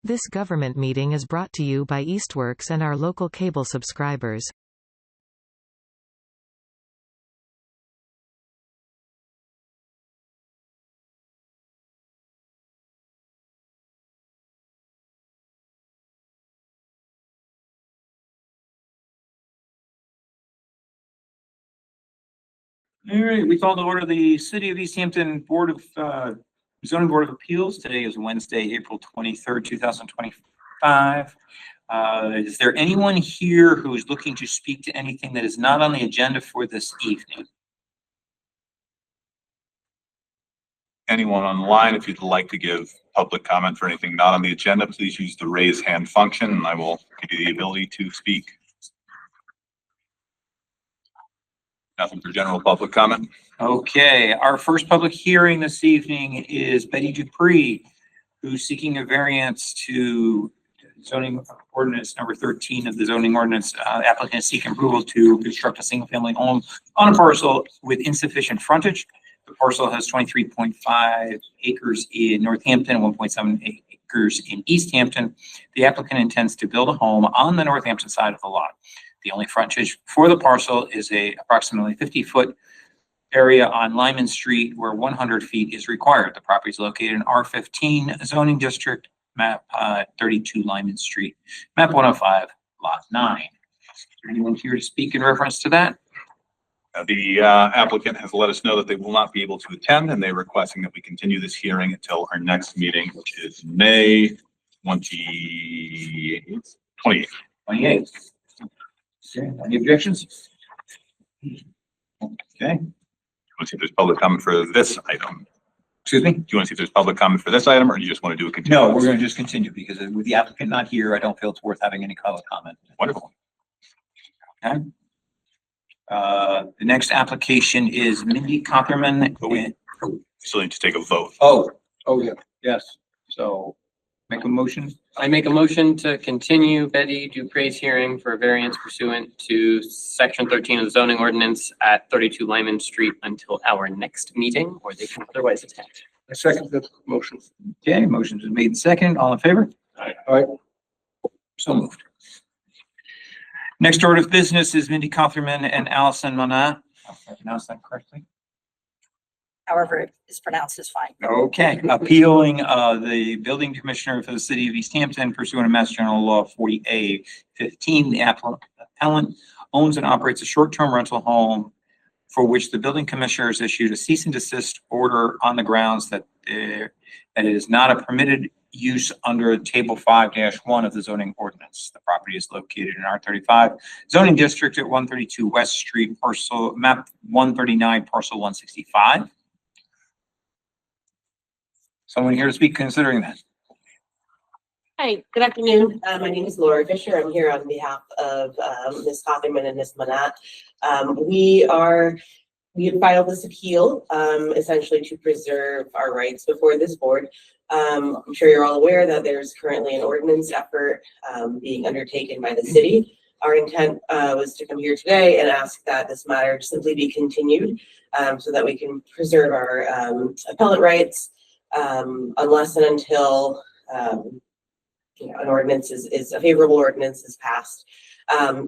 This government meeting is brought to you by Eastworks and our local cable subscribers. All right, we call to order the City of Easthampton Zoning Board of Appeals. Today is Wednesday, April 23rd, 2025. Is there anyone here who is looking to speak to anything that is not on the agenda for this evening? Anyone online, if you'd like to give public comment for anything not on the agenda, please use the raise hand function and I will give you the ability to speak. Nothing for general public comment. Okay, our first public hearing this evening is Betty Dupree, who's seeking a variance to zoning ordinance number 13 of the zoning ordinance. Applicant seeking approval to construct a single-family home on a parcel with insufficient frontage. The parcel has 23.5 acres in Northampton and 1.7 acres in Easthampton. The applicant intends to build a home on the Northampton side of the lot. The only frontage for the parcel is a approximately 50-foot area on Lyman Street where 100 feet is required. The property is located in R15 zoning district, map 32 Lyman Street, map 105, lot 9. Is there anyone here to speak in reference to that? The applicant has let us know that they will not be able to attend and they're requesting that we continue this hearing until our next meeting, which is May 28th. 28th. Okay, any objections? Okay. Want to see if there's public comment for this item? Excuse me? Do you want to see if there's public comment for this item or do you just want to do a continuance? No, we're going to just continue because with the applicant not here, I don't feel it's worth having any public comment. Wonderful. Okay. The next application is Mindy Cotherman. We still need to take a vote. Oh, yeah, yes. So make a motion. I make a motion to continue Betty Dupree's hearing for a variance pursuant to section 13 of the zoning ordinance at 32 Lyman Street until our next meeting, or they can otherwise attend. I second the motion. Okay, motion is made and second. All in favor? Aye. Aye. So moved. Next order of business is Mindy Cotherman and Allison Monat. If I pronounced that correctly. However it's pronounced is fine. Okay, appealing the building commissioner for the city of Easthampton pursuant to Mass General Law 40A-15. The appellant owns and operates a short-term rental home for which the building commissioner has issued a cease and desist order on the grounds that it is not a permitted use under table 5-1 of the zoning ordinance. The property is located in R35 zoning district at 132 West Street, parcel map 139, parcel 165. Someone here to speak considering that? Hi, good afternoon. My name is Laura Fisher. I'm here on behalf of Ms. Cotherman and Ms. Monat. We have filed this appeal essentially to preserve our rights before this board. I'm sure you're all aware that there's currently an ordinance effort being undertaken by the city. Our intent was to come here today and ask that this matter simply be continued so that we can preserve our appellate rights unless and until an ordinance is a favorable ordinance is passed.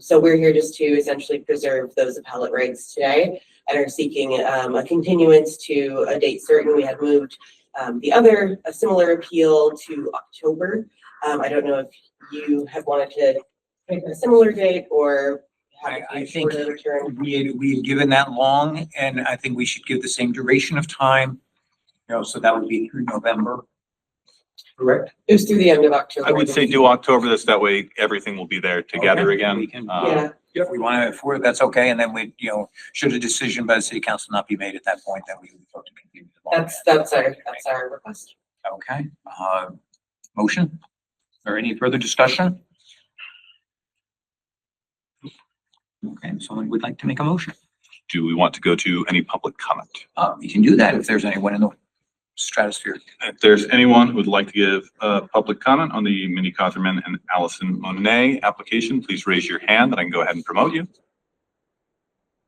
So we're here just to essentially preserve those appellate rights today and are seeking a continuance to a date certain. We had moved a similar appeal to October. I don't know if you have wanted to pick a similar date or I think we had given that long, and I think we should give the same duration of time. So that would be through November. Correct. It was through the end of October. I would say do October this, that way everything will be there together Okay. again. We can, Yeah. if we want to, that's okay. And then we, should a decision by the city council not be made at that point, then we would vote to continue. That's our request. Okay. Motion or any further discussion? Okay, someone would like to make a motion. Do we want to go to any public comment? You can do that if there's anyone in the stratosphere. If there's anyone who would like to give public comment on the Mindy Cotherman and Allison Monet application, please raise your hand and I can go ahead and promote you.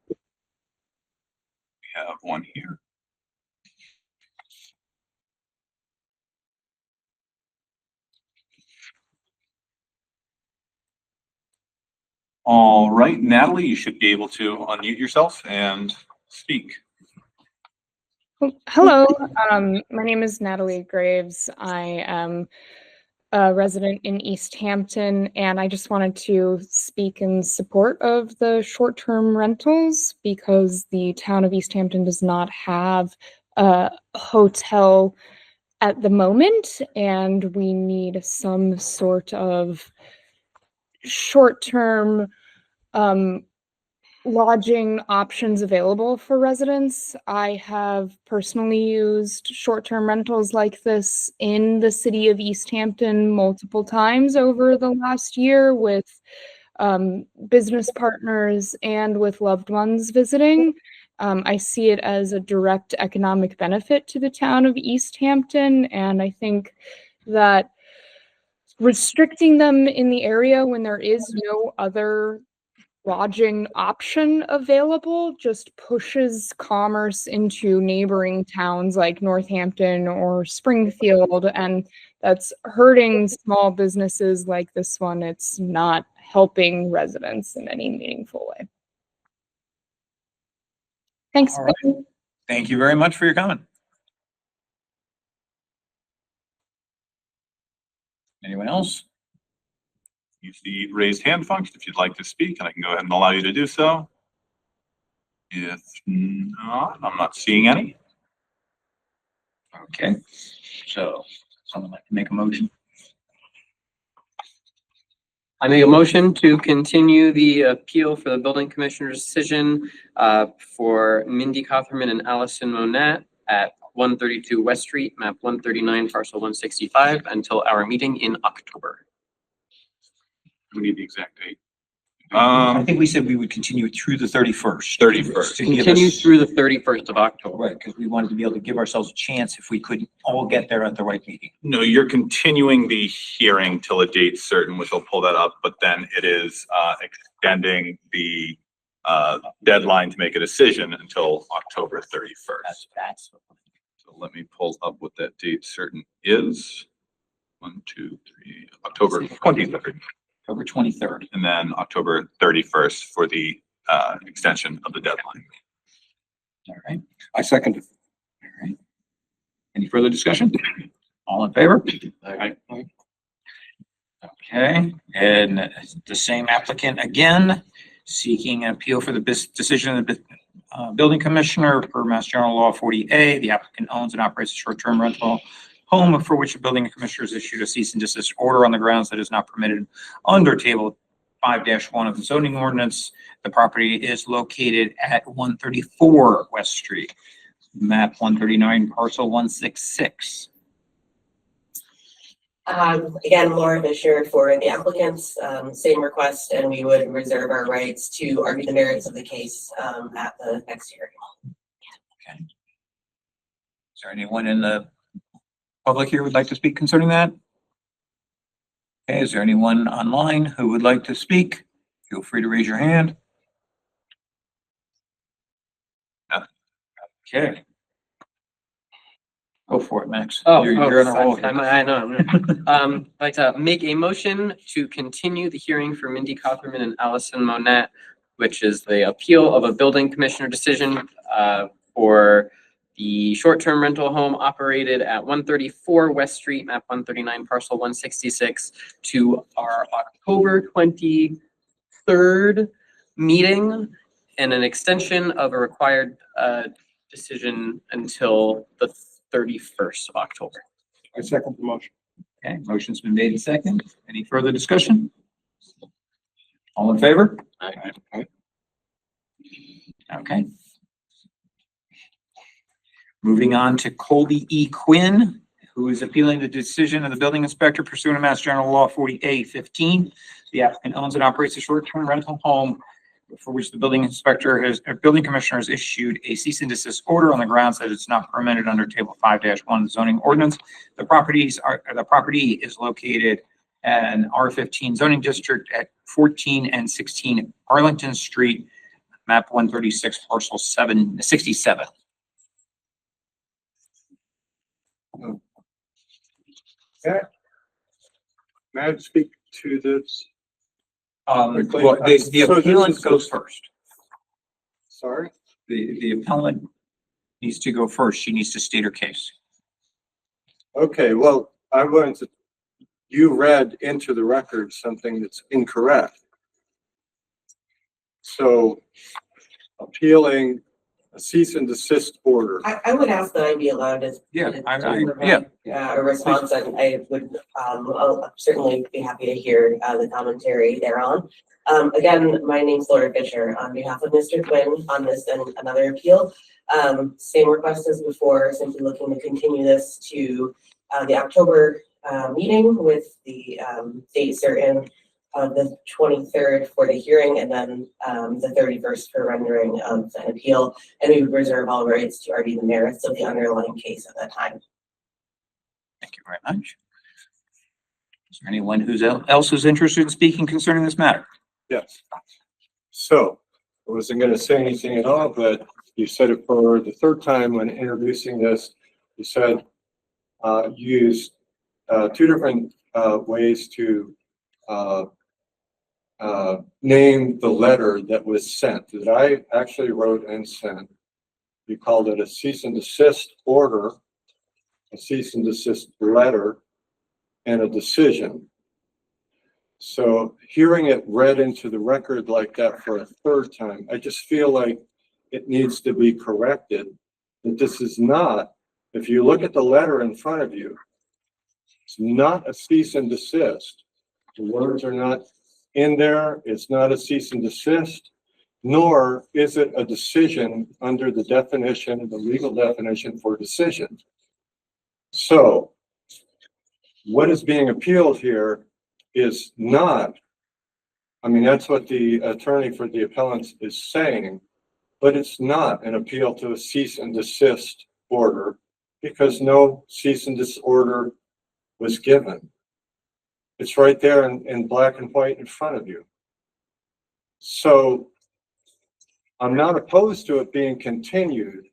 We have one here. All right, Natalie, you should be able to unmute yourself and speak. Hello, my name is Natalie Graves. I am a resident in Easthampton, and I just wanted to speak in support of the short-term rentals because the town of Easthampton does not have a hotel at the moment, and we need some sort of short-term lodging options available for residents. I have personally used short-term rentals like this in the city of Easthampton multiple times over the last year with business partners and with loved ones visiting. I see it as a direct economic benefit to the town of Easthampton, and I think that restricting them in the area when there is no other lodging option available just pushes commerce into neighboring towns like Northampton or Springfield, and that's hurting small businesses like this one. It's not helping residents in any meaningful way. Thanks. All right. Thank you very much for your comment. Anyone else? Use the raised hand function if you'd like to speak, and I can go ahead and allow you to do so. If not, I'm not seeing any. Okay, so someone like to make a motion? I make a motion to continue the appeal for the building commissioner's decision for Mindy Cotherman and Allison Monette at 132 West Street, map 139, parcel 165, until our meeting in October. We need the exact date. I think we said we would continue it through the 31st. 31st. Continue through the 31st of October. Right, because we wanted to be able to give ourselves a chance if we couldn't all get there at the right meeting. No, you're continuing the hearing till a date certain, which will pull that up, but then it is extending the deadline to make a decision until October 31st. That's. So let me pull up what that date certain is. 1, 2, 3, October 23rd. October 23rd. And then October 31st for the extension of the deadline. All right, I second it. All right. Any further discussion? All in favor? Aye. Okay, and the same applicant again, seeking an appeal for the decision of the building commissioner per Mass General Law 40A. The applicant owns and operates a short-term rental home for which the building commissioner has issued a cease and desist order on the grounds that is not permitted under table 5-1 of the zoning ordinance. The property is located at 134 West Street, map 139, parcel 166. Again, Laura Fisher for the applicants, same request, and we would reserve our rights to argue the merits of the case at the next hearing. Okay. Is there anyone in the public here would like to speak concerning that? Okay, is there anyone online who would like to speak? Feel free to raise your hand. Okay. Go for it, Max. You're in a roll here. I know. I'd like to make a motion to continue the hearing for Mindy Cotherman and Allison Monette, which is the appeal of a building commissioner decision for the short-term rental home operated at 134 West Street, map 139, parcel 166, to our October 23rd meeting, and an extension of a required decision until the 31st of October. I second the motion. Okay, motion's been made and second. Any further discussion? All in favor? Aye. Okay. Moving on to Colby E. Quinn, who is appealing the decision of the building inspector pursuant to Mass General Law 40A-15. The applicant owns and operates a short-term rental home for which the building commissioner has issued a cease and desist order on the grounds that it's not permitted under table 5-1 of the zoning ordinance. The property is located in R15 zoning district at 14 and 16 Arlington Street, map 136, parcel 767. May I speak to this? Quickly, Well, the so this appellant is- goes first. Sorry? The appellant needs to go first. She needs to state her case. Okay, well, I'm going to, you read into the record something that's incorrect. So appealing a cease and desist order. I would ask that I be allowed to. Yeah, to yeah. provide, a response, and I would, I'll certainly be happy to hear, the commentary thereon. Again, my name's Laura Fisher on behalf of Mr. Quinn on this and another appeal. Same request as before, simply looking to continue this to, the October, meeting with the, date certain of the 23rd for the hearing, and then, the 31st for rendering of an appeal. And we would reserve all rights to argue the merits of the underlying case at that time. Thank you very much. Is there anyone else who's interested in speaking concerning this matter? Yes. So I wasn't going to say anything at all, but you said it for the third time when introducing this. You said you used two different ways to name the letter that was sent, that I actually wrote and sent. You called it a cease and desist order, a cease and desist letter, and a decision. So hearing it read into the record like that for a third time, I just feel like it needs to be corrected. That this is not, if you look at the letter in front of you, it's not a cease and desist. The words are not in there. It's not a cease and desist, nor is it a decision under the definition, the legal definition for decision. So what is being appealed here is not, I mean, that's what the attorney for the appellants is saying, but it's not an appeal to a cease and desist order because no cease and desist order was given. It's right there in black and white in front of you. So I'm not opposed to it being continued,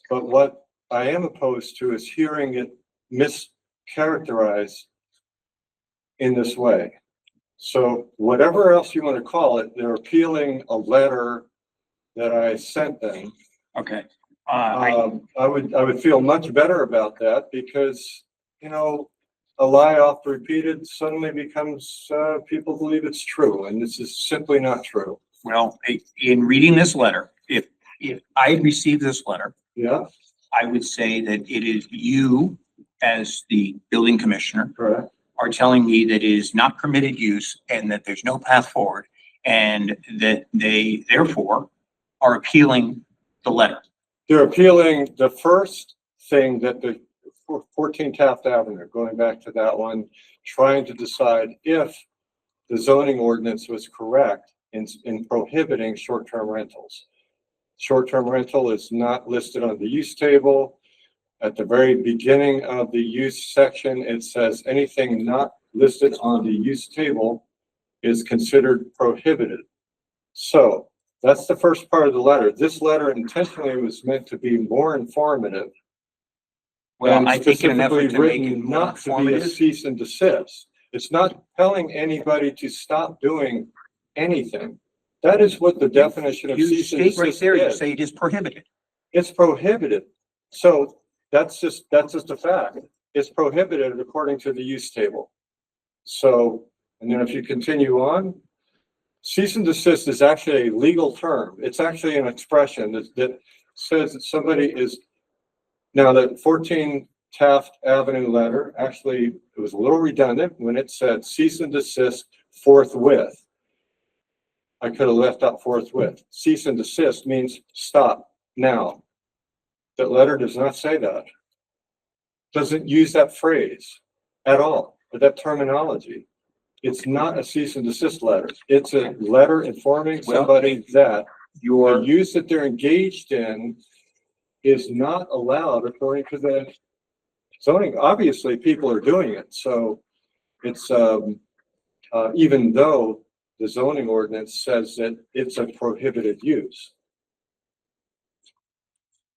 but what I am opposed to is hearing it mischaracterized in this way. So whatever else you want to call it, they're appealing a letter that I sent them. Okay. I would feel much better about that because, you know, a lie oft repeated suddenly becomes, people believe it's true, and this is simply not true. Well, in reading this letter, if I had received this letter, Yeah, I would say that it is you as the building commissioner correct. are telling me that it is not permitted use and that there's no path forward and that they therefore are appealing the letter. They're appealing the first thing that the 14 Taft Avenue, going back to that one, trying to decide if the zoning ordinance was correct in prohibiting short-term rentals. Short-term rental is not listed on the use table. At the very beginning of the use section, it says anything not listed on the use table is considered prohibited. So that's the first part of the letter. This letter intentionally was meant to be more informative. Well, And I think in an effort to make it specifically more not to be a informative, cease and desist. It's not telling anybody to stop doing anything. That is what the definition of you cease and state right desist there, you is. say it is prohibited. It's prohibited. So that's just a fact. It's prohibited according to the use table. So, and then if you continue on, cease and desist is actually a legal term. It's actually an expression that says that somebody is, now the 14 Taft Avenue letter, actually, it was a little redundant when it said cease and desist forthwith. I could have left out forthwith. Cease and desist means stop now. That letter does not say that. Doesn't use that phrase at all, or that terminology. It's not a cease and desist letter. It's a letter informing somebody that the use that they're engaged in is not allowed according to the zoning. Obviously, people are doing it. So it's, even though the zoning ordinance says that it's a prohibited use.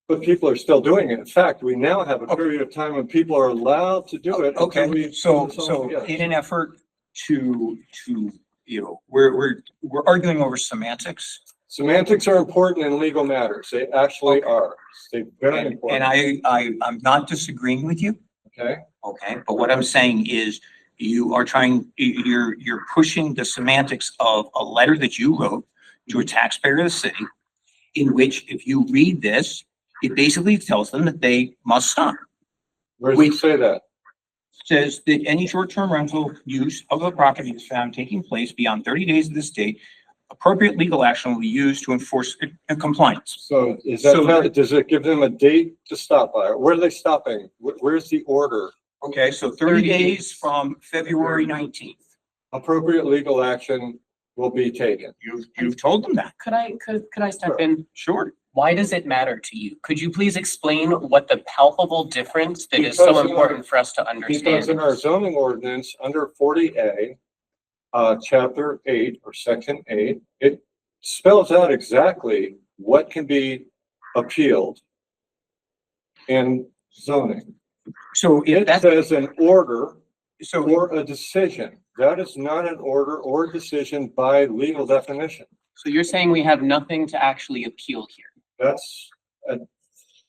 But people are still doing it. In fact, we now have a period of time when people are allowed to do it. Okay, until so in an effort to we're arguing over semantics. Semantics are important in legal matters. They actually are. They're very And important. I'm not disagreeing with you, Okay, okay? But what I'm saying is you're pushing the semantics of a letter that you wrote to a taxpayer of the city, in which if you read this, it basically tells them that they must stop. where does it say that? Says that any short-term rental use of the property is found taking place beyond 30 days of this date, appropriate legal action will be used to enforce compliance. So is So- that, does it give them a date to stop by? Where are they stopping? Where's the order? Okay, so 30 days from February 19th. Appropriate legal action will be taken. You've told them that. Could I step in? Sure. Why does it matter to you? Could you please explain what the palpable difference that is so Because, important for us to Because understand? in our zoning ordinance, under 40A, chapter 8 or section 8, it spells out exactly what can be appealed in zoning. So if It that's, says an order so, or a decision. That is not an order or decision by legal definition. So you're saying we have nothing to actually appeal here?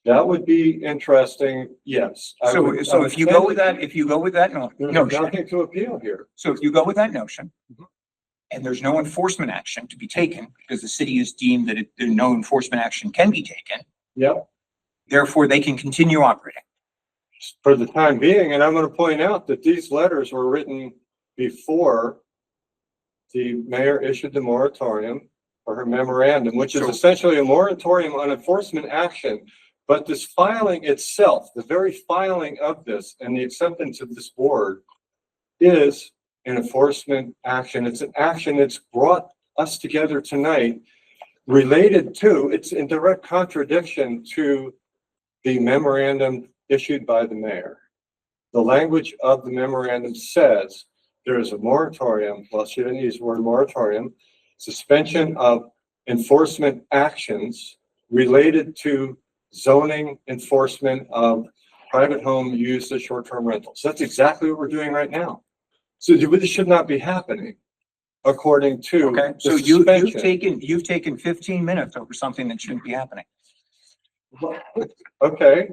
That would be interesting, yes. so if you go with that, There's notion, nothing to appeal here. so if you go with that notion, Mhm. and there's no enforcement action to be taken because the city has deemed that no enforcement action can be taken, Yep, therefore they can continue operating. for the time being, and I'm gonna point out that these letters were written before the mayor issued the moratorium or her memorandum, which is So- essentially a moratorium on enforcement action. But this filing itself, the very filing of this and the acceptance of this board is an enforcement action. It's an action that's brought us together tonight related to, it's in direct contradiction to the memorandum issued by the mayor. The language of the memorandum says there is a moratorium, well, she didn't use the word moratorium, suspension of enforcement actions related to zoning enforcement of private home use as short-term rentals. That's exactly what we're doing right now. So this should not be happening according to Okay, the so suspension. you've taken 15 minutes over something that shouldn't be happening. Okay,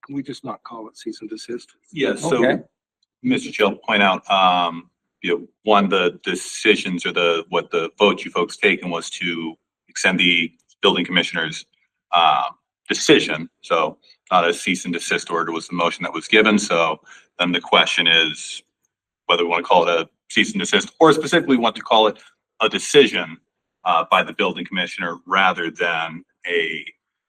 We just not call it cease and desist. Yes, so Okay. Mr. Chair, I'll point out, one, the decisions or what the vote you folks taken was to extend the building commissioner's decision. So not a cease and desist order was the motion that was given. So then the question is whether we want to call it a cease and desist or specifically want to call it a decision by the building commissioner rather than a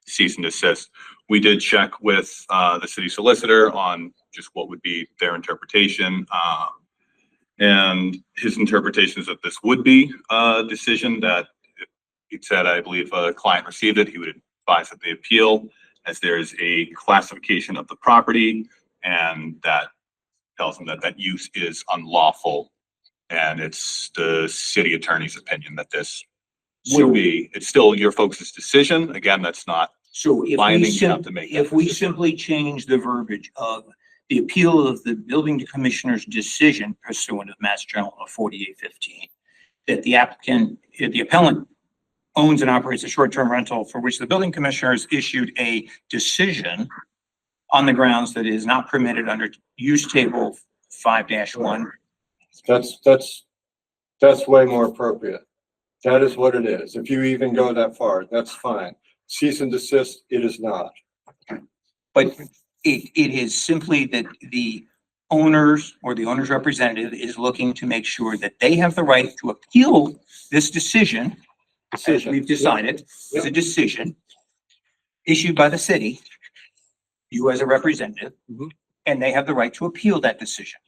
cease and desist. We did check with the city solicitor on just what would be their interpretation. And his interpretation is that this would be a decision that he said, I believe a client received it, he would advise that they appeal as there is a classification of the property and that tells them that that use is unlawful. And it's the city attorney's opinion that this would be, it's still your folks' decision. Again, that's not So if we binding, you have to make that if we decision. simply change the verbiage of the appeal of the building commissioner's decision pursuant of Mass General Law 4815, that the appellant owns and operates a short-term rental for which the building commissioner has issued a decision on the grounds that it is not permitted under use table 5-1. that's way more appropriate. That is what it is. If you even go that far, that's fine. Cease and desist, it is not. But it is simply that the owners or the owner's representative is looking to make sure that they have the right to appeal this decision, as Decision. we've decided, is a decision issued by the city, you as a representative, Mhm. and they have the right to appeal that decision.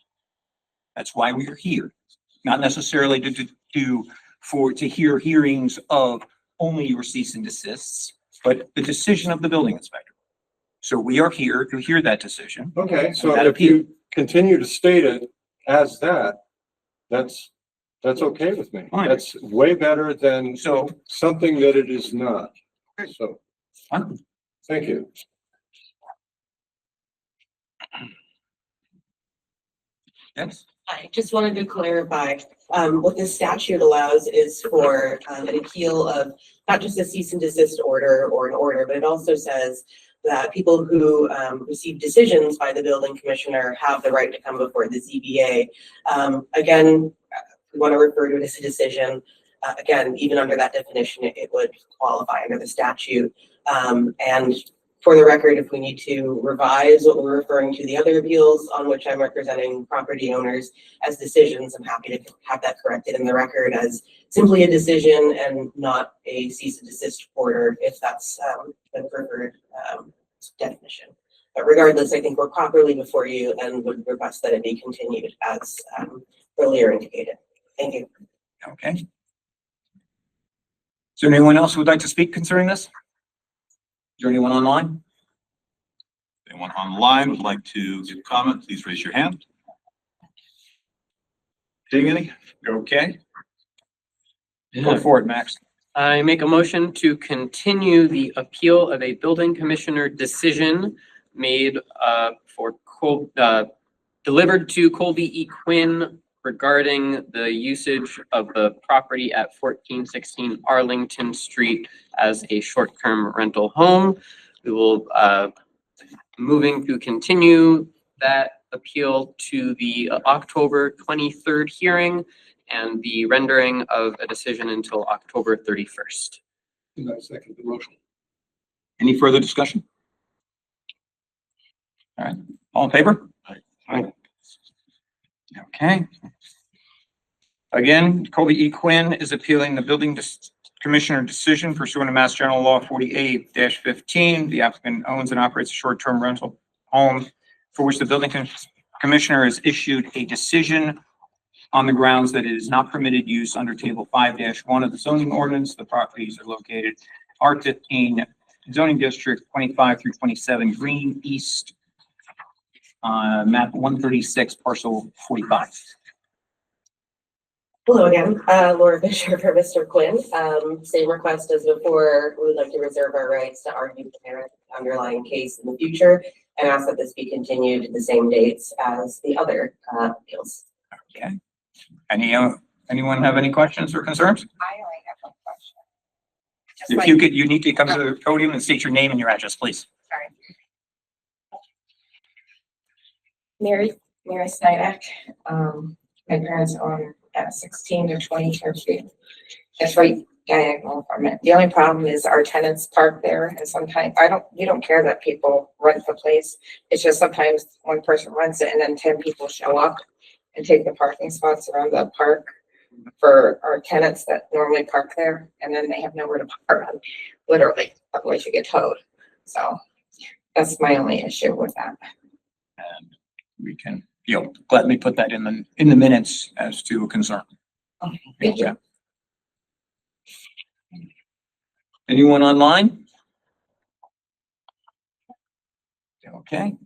That's why we are here, not necessarily to hear hearings of only your cease and desists, but the decision of the building inspector. So we are here to hear that decision. Okay, so That if you continue to state it as that, that's okay with me. Fine. That's way better than So, something that it is not. Okay. So, fine. thank you. Yes, I just wanted to clarify, what this statute allows is for an appeal of not just a cease and desist order or an order, but it also says that people who receive decisions by the building commissioner have the right to come before the ZBA. Again, we want to refer to it as a decision. Again, even under that definition, it would qualify under the statute. And for the record, if we need to revise what we're referring to the other appeals on which I'm representing property owners as decisions, I'm happy to have that corrected in the record as simply a decision and not a cease and desist order, if that's the preferred definition. But regardless, I think we're properly before you and would request that it be continued as earlier indicated. Thank you. Okay. Is there anyone else who would like to speak concerning this? Is there anyone online? Anyone online would like to give comment, please raise your hand. Seeing any? You're okay? Go for it, Max. I make a motion to continue the appeal of a building commissioner decision made delivered to Colby E. Quinn regarding the usage of the property at 1416 Arlington Street as a short-term rental home. We will moving to continue that appeal to the October 23rd hearing and the rendering of a decision until October 31st. And I second the motion. Any further discussion? All right, all in favor? Aye. Okay. Again, Colby E. Quinn is appealing the building commissioner decision pursuant to Mass General Law 48-15. The applicant owns and operates a short-term rental home for which the building commissioner has issued a decision on the grounds that it is not permitted use under table 5-1 of the zoning ordinance. The properties are located R15 zoning district 25 through 27 Green East, map 136 parcel 45. Hello again, Laura Fisher for Mr. Quinn. Same request as before. We would like to reserve our rights to argue the underlying case in the future and ask that this be continued to the same dates as the other appeals. Okay. Anyone have any questions or concerns? I only have one question. Just If like- you could, you need to come to the podium and state your name and your address, please. Sorry. Mary Snydak. My parents own 16 to 23rd Street. It's right diagonal from it. The only problem is our tenants park there, and sometimes we don't care that people rent the place. It's just sometimes one person rents it and then 10 people show up and take the parking spots around the park for our tenants that normally park there, and then they have nowhere to park, literally, otherwise you get towed. So that's my only issue with that. And we can, gladly put that in the minutes as to a concern. Okay, thank you. Anyone online? Okay.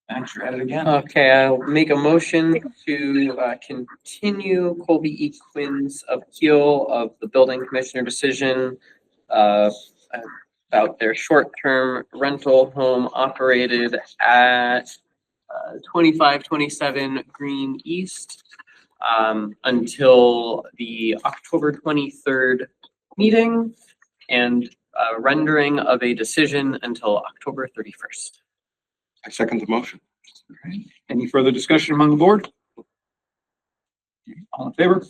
Max, you're at it again. Okay, I'll make a motion to continue Colby E. Quinn's appeal of the building commissioner decision about their short-term rental home operated at 2527 Green East until the October 23rd meeting and rendering of a decision until October 31st. I second the motion. Okay. Any further discussion among the board? All in favor?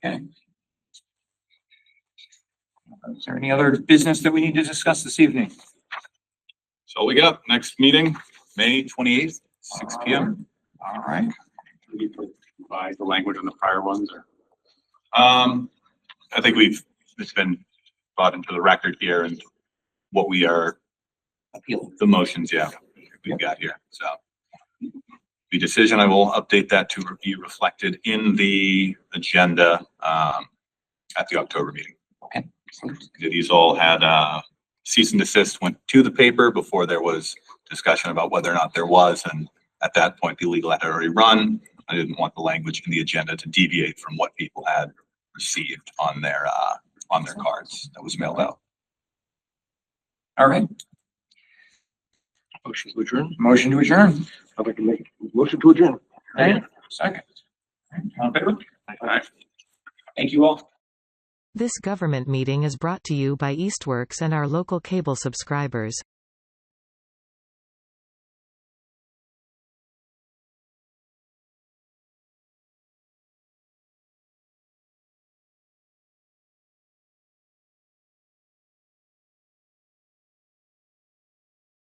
Okay. Is there any other business that we need to discuss this evening? So we got next meeting, May 28th, 6 p.m. All right. We need to revise the language on the prior ones or? I think it's been brought into the record here and what we are appealing, the motions, we've got here, so. The decision, I will update that to be reflected in the agenda, at the October meeting. Okay. These all had, cease and desist went to the paper before there was discussion about whether or not there was, and at that point, the legal had already run. I didn't want the language in the agenda to deviate from what people had received on their cards that was mailed out. All right. Motion to adjourn. Motion to adjourn. I'd like to make a motion to adjourn. Second. All in favor? Aye. Thank you all. This government meeting is brought to you by Eastworks and our local cable subscribers.